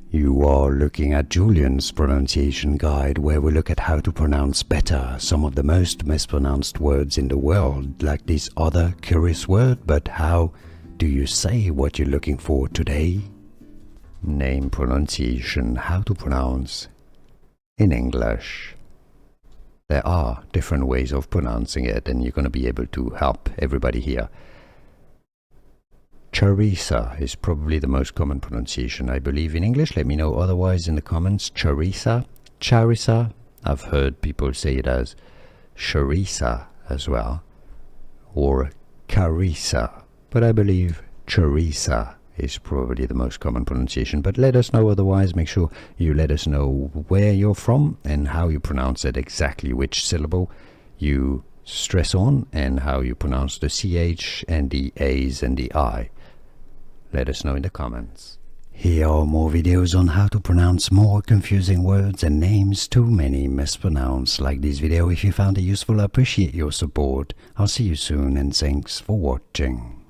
You are looking at Julian's pronunciation guide, where we look at how to pronounce better some of the most mispronounced words in the world, like this other curious word. But how do you say what you're looking for today? Name pronunciation, how to pronounce in English. There are different ways of pronouncing it, and you're going to be able to help everybody here. Charissa is probably the most common pronunciation, I believe, in English. Let me know otherwise in the comments. Charissa, Charissa. I've heard people say it as Charissa as well, or Charissa, but I believe Charissa is probably the most common pronunciation. But let us know otherwise. Make sure you let us know where you're from and how you pronounce it, exactly which syllable you stress on, and how you pronounce the CH and the A's and the I. Let us know in the comments. Here are more videos on how to pronounce more confusing words and names too many mispronounced. Like this video if you found it useful. I appreciate your support. I'll see you soon, and thanks for watching.